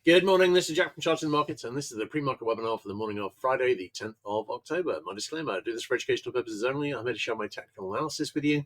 Good morning, this is Jack from Charting the Markets, and this is the pre-market webinar for the morning of Friday, the 10th of October. My disclaimer, I do this for educational purposes only. I'm here to share my technical analysis with you.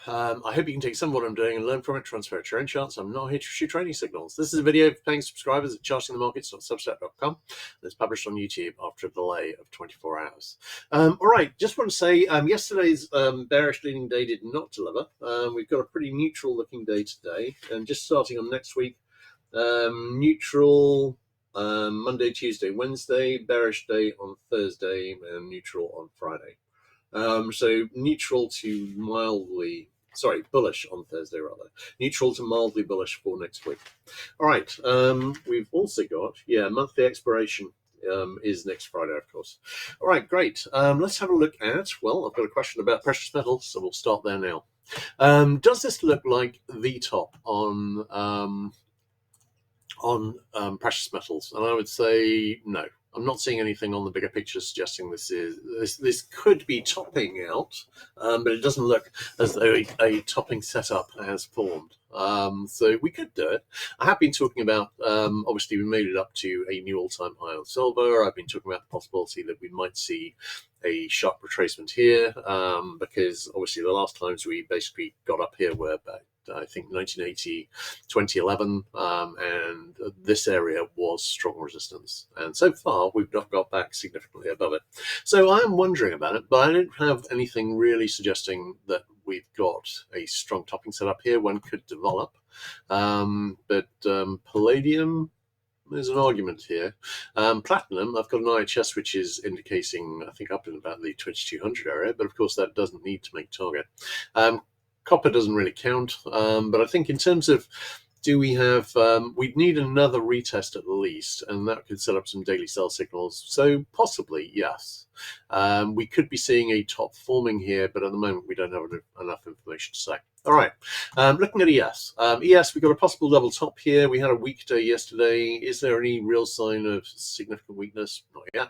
I hope you can take some of what I'm doing and learn from it, transfer it to your own charts. I'm not here to shoot trading signals. This is a video for paying subscribers at chartingthemarkets.substack.com. It's published on YouTube after a delay of 24 hours. All right, just want to say yesterday's bearish leading day did not deliver. We've got a pretty neutral looking day today, and just starting on next week, neutral Monday, Tuesday, Wednesday, bearish day on Thursday, and neutral on Friday. So neutral to mildly, bullish on Thursday rather. Neutral to mildly bullish for next week. All right, we've also got, monthly expiration is next Friday, of course. All right, great. Let's have a look at, well, I've got a question about precious metals, so we'll start there now. Does this look like the top on precious metals? And I would say no. I'm not seeing anything on the bigger picture suggesting this could be topping out, but it doesn't look as though a topping setup has formed. So we could do it. I have been talking about, obviously we made it up to a new all-time high on silver. I've been talking about the possibility that we might see a sharp retracement here, because obviously the last times we basically got up here were back, I think 1980, 2011, and this area was strong resistance. And so far, we've not got back significantly above it. So I'm wondering about it, but I don't have anything really suggesting that we've got a strong topping setup here. One could develop, but palladium, there's an argument here. Platinum, I've got an IHS which is indicating, I think, up in about the 2200 area, but of course that doesn't need to make target. Copper doesn't really count, but I think in terms of do we have, we'd need another retest at least, and that could set up some daily sell signals. So possibly, yes. We could be seeing a top forming here, but at the moment we don't have enough information to say. All right, looking at ES. ES, we've got a possible double top here. We had a weak day yesterday. Is there any real sign of significant weakness? Not yet.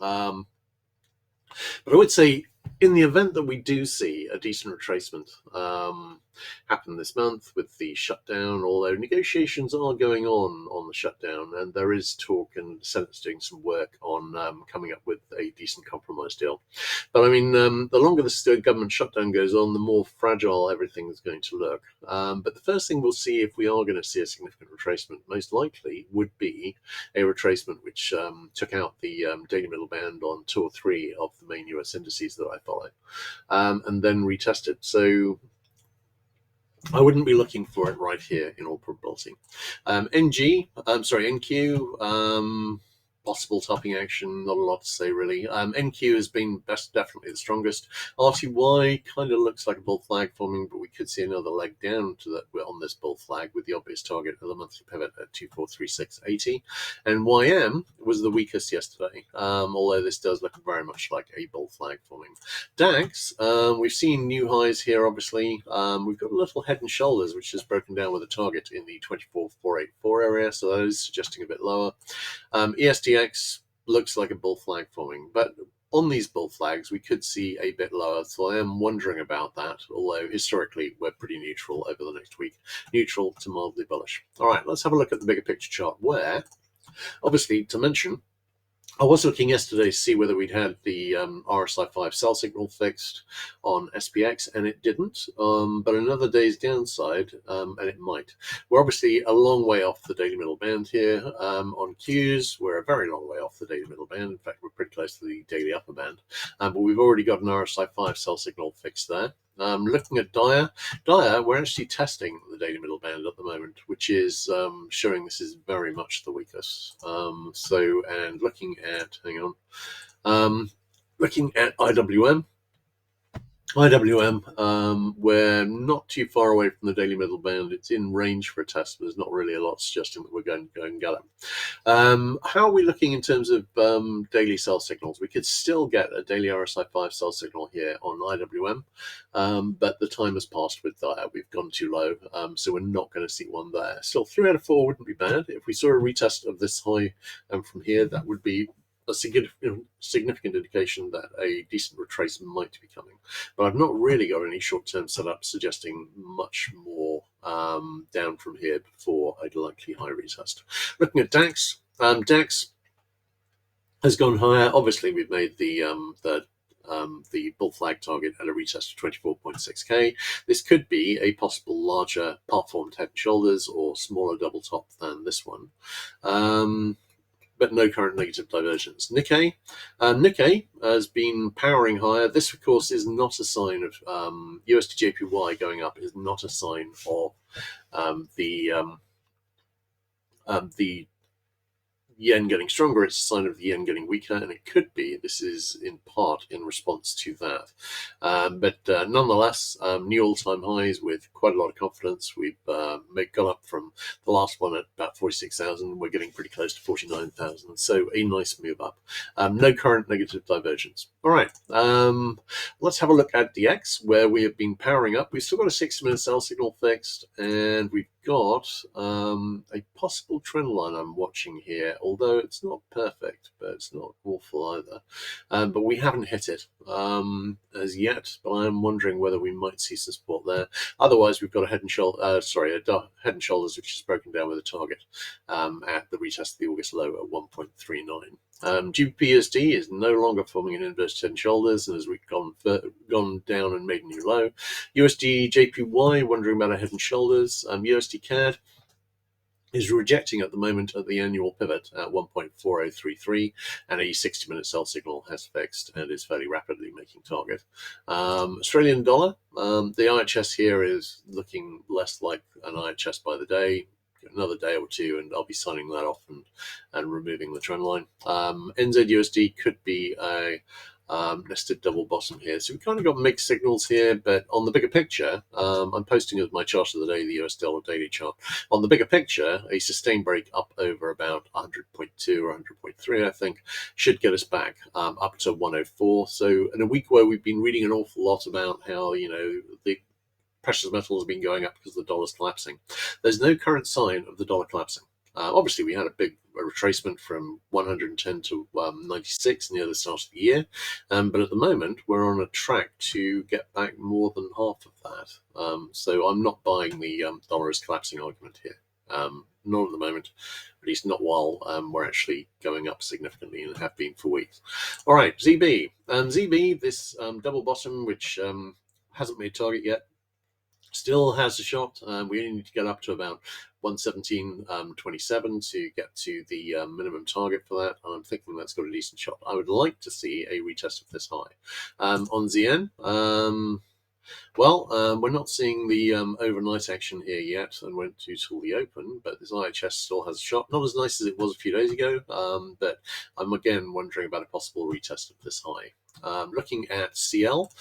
But I would say, in the event that we do see a decent retracement happen this month with the shutdown, although negotiations are going on the shutdown, and there is talk and the Senate's doing some work on coming up with a decent compromise deal. But I mean, the longer the government shutdown goes on, the more fragile everything is going to look. But the first thing we'll see, if we are going to see a significant retracement, most likely would be a retracement which took out the daily middle band on 2 or 3 of the main US indices that I follow, and then retest it. So I wouldn't be looking for it right here in all probability. NQ, possible topping action, not a lot to say really. NQ has been definitely the strongest. RTY kind of looks like a bull flag forming, but we could see another leg down to that on this bull flag with the obvious target of the monthly pivot at 2436.80. And YM was the weakest yesterday, although this does look very much like a bull flag forming. DAX, we've seen new highs here, obviously. We've got a little head and shoulders, which is broken down with a target in the 24,484 area, so that is suggesting a bit lower. ESTX looks like a bull flag forming, but on these bull flags we could see a bit lower, so I am wondering about that, although historically we're pretty neutral over the next week, neutral to mildly bullish. All right, let's have a look at the bigger picture chart, where obviously to mention, I was looking yesterday to see whether we'd had the RSI 5 sell signal fixed on SPX, and it didn't, but another day's downside, and it might. We're obviously a long way off the daily middle band here. On Qs, we're a very long way off the daily middle band. In fact, we're pretty close to the daily upper band, but we've already got an RSI 5 sell signal fixed there. Looking at Dia, we're actually testing the daily middle band at the moment, which is showing this is very much the weakest. And looking at, looking at IWM, we're not too far away from the daily middle band. It's in range for a test, but there's not really a lot suggesting that we're going to go and get it. How are we looking in terms of daily sell signals? We could still get a daily RSI 5 sell signal here on IWM, but the time has passed with that. We've gone too low, so we're not going to see one there. Still, 3 out of 4 wouldn't be bad. If we saw a retest of this high from here, that would be a significant indication that a decent retracement might be coming. But I've not really got any short-term setup suggesting much more down from here before a likely high retest. Looking at DAX, DAX has gone higher. Obviously, we've made the bull flag target at a retest of 24.6k. This could be a possible larger part-formed head and shoulders or smaller double top than this one. But no current negative divergence. Nikkei has been powering higher. This, of course, is not a sign of USD JPY going up. Is not a sign of the yen getting stronger. It's a sign of the yen getting weaker, and it could be this is in part in response to that. But nonetheless, new all-time highs with quite a lot of confidence. We've gone up from the last one at about 46,000. We're getting pretty close to 49,000. So a nice move up. No current negative divergence. All right. Let's have a look at DX, where we have been powering up. We've still got a 60-minute sell signal fixed, and we've got a possible trend line I'm watching here, although it's not perfect, but it's not awful either. But we haven't hit it as yet, but I'm wondering whether we might see some support there. Otherwise, we've got a head and shoulders, which is broken down with a target at the retest of the August low at 1.39. GBPUSD is no longer forming an inverted head and shoulders, and as we've gone down and made a new low. USD JPY wondering about a head and shoulders. USD CAD is rejecting at the moment at the annual pivot at 1.4033, and a 60-minute sell signal has fixed and is fairly rapidly making target. Australian dollar, the IHS here is looking less like an IHS by the day. Another day or two, and I'll be signing that off and removing the trend line. NZUSD could be a nested double bottom here. So we've kind of got mixed signals here, but on the bigger picture, I'm posting as my chart of the day, the US dollar daily chart. On the bigger picture, a sustained break up over about 100.2 or 100.3, I think, should get us back up to 104. So in a week where we've been reading an awful lot about how, the precious metals have been going up because the dollar's collapsing, there's no current sign of the dollar collapsing. Obviously, we had a big retracement from 110 to 96 near the start of the year, but at the moment we're on a track to get back more than half of that. So I'm not buying the dollar is collapsing argument here. Not at the moment, at least not while we're actually going up significantly and have been for weeks. All right, ZB. ZB, this double bottom, which hasn't made target yet, still has a shot. We only need to get up to about 117.27 to get to the minimum target for that, and I'm thinking that's got a decent shot. I would like to see a retest of this high. On ZN, we're not seeing the overnight action here yet, and won't do till the open, but this IHS still has a shot. Not as nice as it was a few days ago, but I'm again wondering about a possible retest of this high. Looking at CL,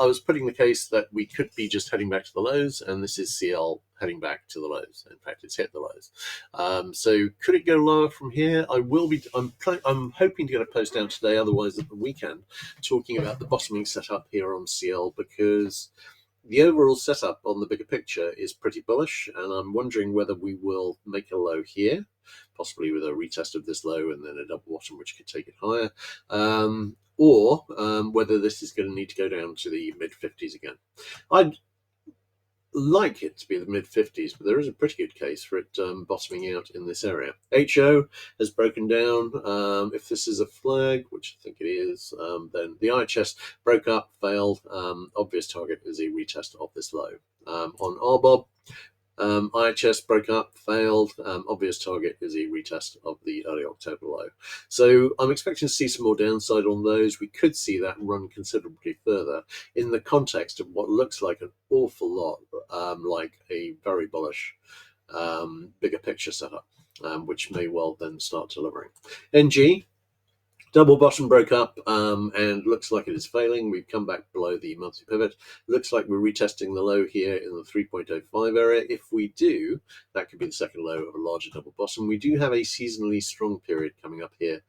I was putting the case that we could be just heading back to the lows, and this is CL heading back to the lows. In fact, it's hit the lows. So could it go lower from here? I'm hoping to get a post out today, otherwise at the weekend, talking about the bottoming setup here on CL, because the overall setup on the bigger picture is pretty bullish, and I'm wondering whether we will make a low here, possibly with a retest of this low and then a double bottom, which could take it higher, or whether this is going to need to go down to the mid-50s again. I'd like it to be the mid-50s, but there is a pretty good case for it bottoming out in this area. HO has broken down. If this is a flag, which I think it is, then the IHS broke up, failed. Obvious target is a retest of this low. On RBOB, IHS broke up, failed. Obvious target is a retest of the early October low. So I'm expecting to see some more downside on those. We could see that run considerably further in the context of what looks like an awful lot like a very bullish bigger picture setup, which may well then start delivering. NG. Double bottom broke up and looks like it is failing. We've come back below the monthly pivot. Looks like we're retesting the low here in the 3.05 area. If we do, that could be the second low of a larger double bottom. We do have a seasonally strong period coming up here.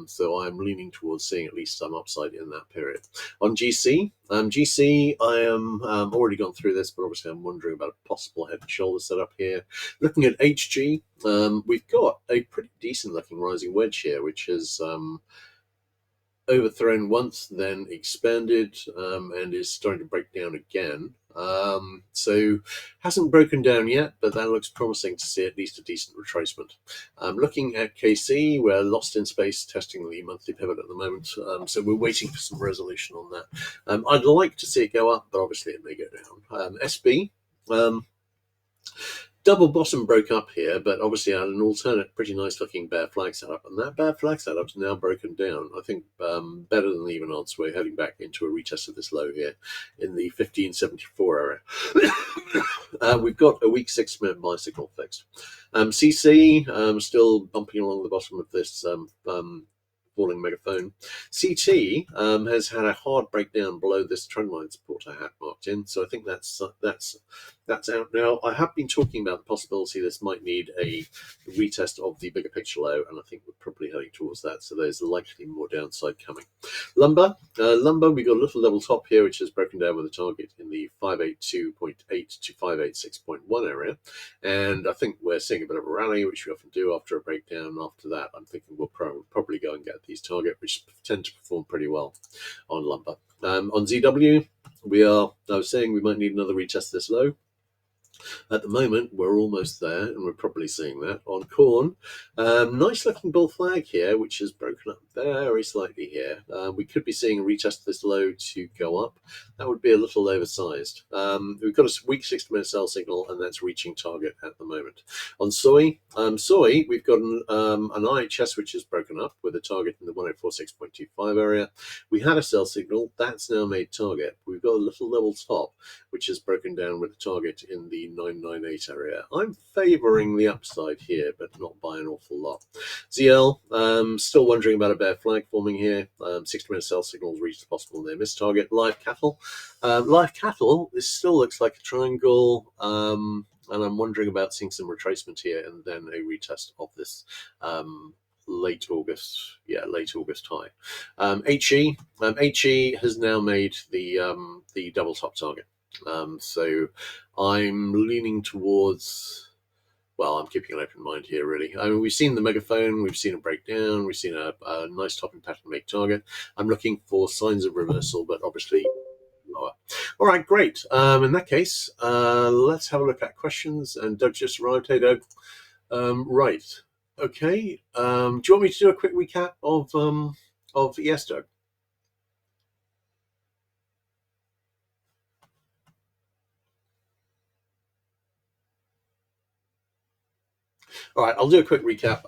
So I'm leaning towards seeing at least some upside in that period. On GC, I am already gone through this, but obviously I'm wondering about a possible head and shoulder setup here. Looking at HG, we've got a pretty decent looking rising wedge here, which has overthrown once, then expanded, and is starting to break down again. So hasn't broken down yet, but that looks promising to see at least a decent retracement. Looking at KC, we're lost in space testing the monthly pivot at the moment, so we're waiting for some resolution on that. I'd like to see it go up, but obviously it may go down. SB, double bottom broke up here, but obviously had an alternate pretty nice looking bear flag setup, and that bear flag setup's now broken down. I think better than even odds. We're heading back into a retest of this low here in the 1574 area. We've got a weak 6-minute buy signal fixed. CC still bumping along the bottom of this falling megaphone. CT has had a hard breakdown below this trendline support I had marked in, so I think that's out now. I have been talking about the possibility this might need a retest of the bigger picture low, and I think we're probably heading towards that, so there's likely more downside coming. Lumber, we got a little level top here, which has broken down with a target in the 582.8 to 586.1 area, and I think we're seeing a bit of a rally, which we often do after a breakdown. After that, I'm thinking we'll probably go and get these targets, which tend to perform pretty well on lumber. On ZW, I was saying we might need another retest this low. At the moment, we're almost there, and we're probably seeing that. On corn, nice looking bull flag here, which has broken up very slightly here. We could be seeing a retest of this low to go up. That would be a little oversized. We've got a weak 60-minute sell signal, and that's reaching target at the moment. On soy, we've got an IHS which is broken up with a target in the 1046.25 area. We had a sell signal, that's now made target. We've got a little level top, which is broken down with a target in the 998 area. I'm favouring the upside here, but not by an awful lot. ZL, still wondering about a bear flag forming here. 60-minute sell signals reached the possible near miss target. Live cattle, this still looks like a triangle, and I'm wondering about seeing some retracement here and then a retest of this late August high. HE has now made the double top target. So I'm leaning towards, well, I'm keeping an open mind here, really. I mean, we've seen the megaphone, we've seen a breakdown, we've seen a nice topping pattern make target. I'm looking for signs of reversal, but obviously lower. All right, great. In that case, let's have a look at questions. And Doug just arrived. Hey, Doug. Right. Okay. Do you want me to do a quick recap of ES, Doug? All right, I'll do a quick recap.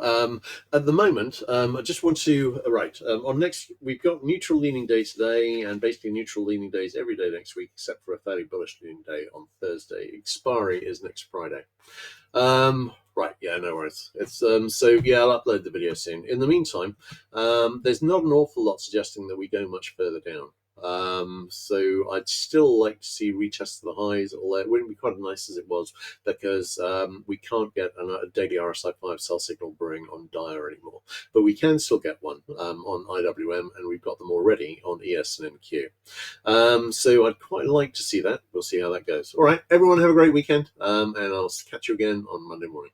At the moment, I just want to, on next, we've got neutral leaning day today, and basically neutral leaning days every day next week, except for a fairly bullish leaning day on Thursday. Expiry is next Friday. Right, yeah, no worries. It's so yeah, I'll upload the video soon. In the meantime, there's not an awful lot suggesting that we go much further down. So I'd still like to see retests of the highs, although it wouldn't be quite as nice as it was, because we can't get a daily RSI 5 sell signal brewing on Dire anymore, but we can still get one on IWM, and we've got them already on ES and NQ. So I'd quite like to see that. We'll see how that goes. All right, everyone have a great weekend, and I'll catch you again on Monday morning.